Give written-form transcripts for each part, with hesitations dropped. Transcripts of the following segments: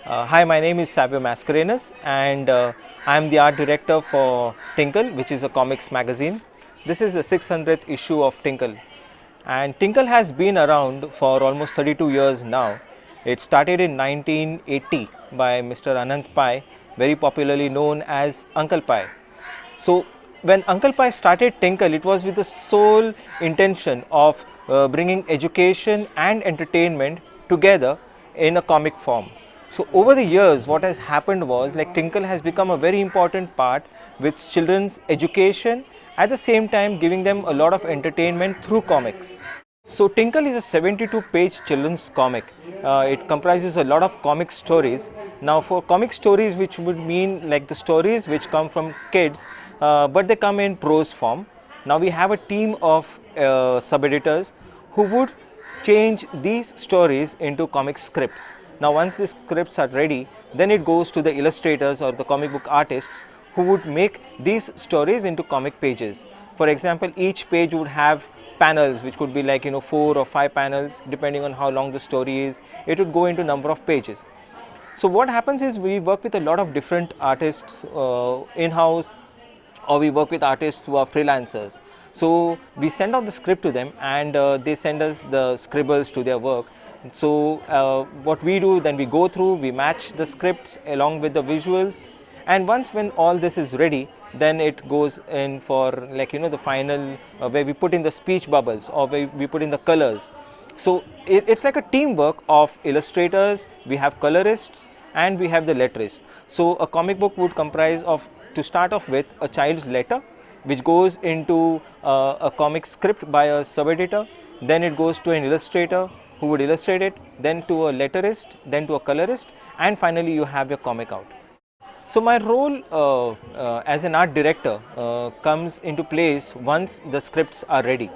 Hi, my name is Savio Mascarenhas, and I am the art director for Tinkle, which is a comics magazine. This is the 600th issue of Tinkle, and Tinkle has been around for almost 32 years now. It started in 1980 by Mr. Anant Pai, very popularly known as Uncle Pai. So when Uncle Pai started Tinkle, it was with the sole intention of bringing education and entertainment together in a comic form. So over the years, what has happened was like Tinkle has become a very important part with children's education, at the same time giving them a lot of entertainment through comics. So Tinkle is a 72-page children's comic. It comprises a lot of comic stories. Now for comic stories, which would mean like the stories which come from kids, but they come in prose form. Now we have a team of sub-editors who would change these stories into comic scripts. Now once the scripts are ready, then it goes to the illustrators or the comic book artists who would make these stories into comic pages. For example, each page would have panels, which could be like 4 or 5 panels depending on how long the story is. It would go into number of pages. So what happens is we work with a lot of different artists in-house, or we work with artists who are freelancers. So we send out the script to them, and they send us the scribbles to their work. So what we do, then we go through, we match the scripts along with the visuals, and once when all this is ready, then it goes in for the final where we put in the speech bubbles, or where we put in the colors. So it's like a teamwork of illustrators, we have colorists, and we have the letterists. So a comic book would comprise of, to start off with, a child's letter, which goes into a comic script by a sub-editor. Then it goes to an illustrator who would illustrate it, then to a letterist, then to a colorist, and finally you have your comic out. So my role as an art director comes into place once the scripts are ready.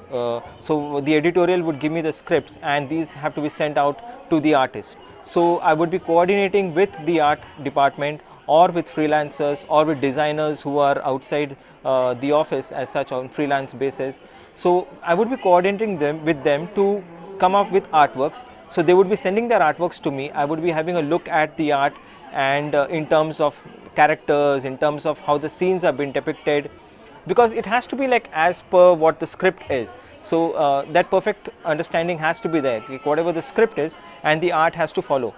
So the editorial would give me the scripts, and these have to be sent out to the artist. So I would be coordinating with the art department, or with freelancers, or with designers who are outside the office as such on freelance basis. So I would be coordinating with them to come up with artworks. So they would be sending their artworks to me. I would be having a look at the art, and in terms of characters, in terms of how the scenes have been depicted, because it has to be like as per what the script is. So that perfect understanding has to be there, like whatever the script is, and the art has to follow.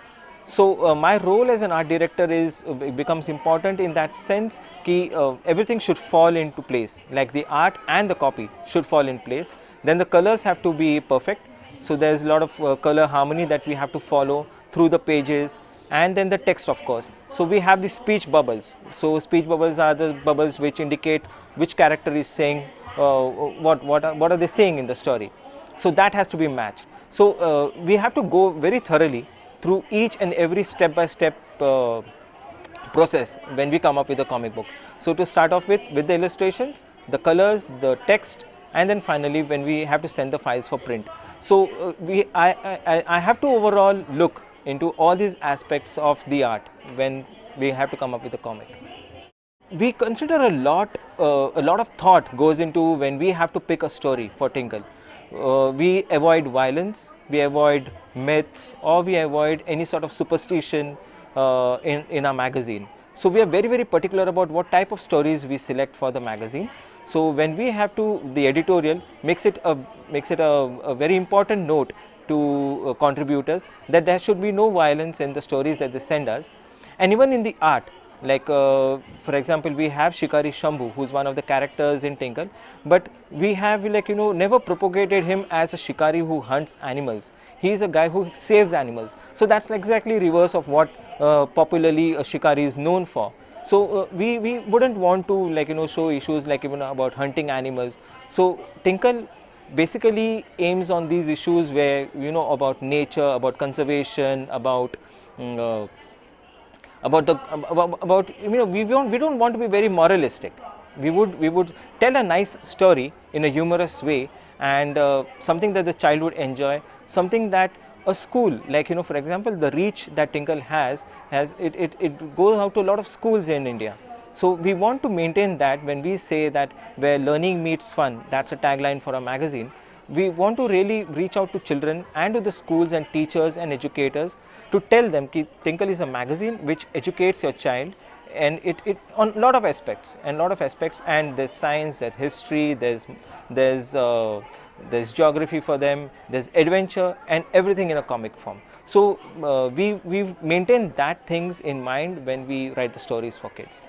So my role as an art director is becomes important in that sense that everything should fall into place, like the art and the copy should fall in place. Then the colors have to be perfect. So there's a lot of color harmony that we have to follow through the pages, and then the text, of course. So we have the speech bubbles. So speech bubbles are the bubbles which indicate which character is saying what are they saying in the story. So that has to be matched. So we have to go very thoroughly through each and every step-by-step process when we come up with a comic book. So to start off with the illustrations, the colors, the text, and then finally when we have to send the files for print. So I have to overall look into all these aspects of the art when we have to come up with a comic. We consider a lot of thought goes into when we have to pick a story for Tinkle. We avoid violence, we avoid myths, or we avoid any sort of superstition in our magazine. So we are very particular about what type of stories we select for the magazine. So when we have to, the editorial makes it a very important note to contributors that there should be no violence in the stories that they send us. And even in the art, like for example, we have Shikari Shambhu, who is one of the characters in Tinkle, but we have never propagated him as a shikari who hunts animals. He is a guy who saves animals. So that's exactly reverse of what popularly a shikari is known for. So we wouldn't want to show issues like even about hunting animals. So Tinkle basically aims on these issues where about nature, about conservation, about we don't want to be very moralistic. We would tell a nice story in a humorous way, and something that the child would enjoy, something that a school, like for example, the reach that Tinkle has it goes out to a lot of schools in India. So we want to maintain that when we say that where learning meets fun, that's a tagline for a magazine. we want to really reach out to children and to the schools and teachers and educators to tell them that Tinkle is a magazine which educates your child, and it on a lot of aspects, and there's science, there's history, there's geography for them, there's adventure, and everything in a comic form. So we maintain that things in mind when we write the stories for kids.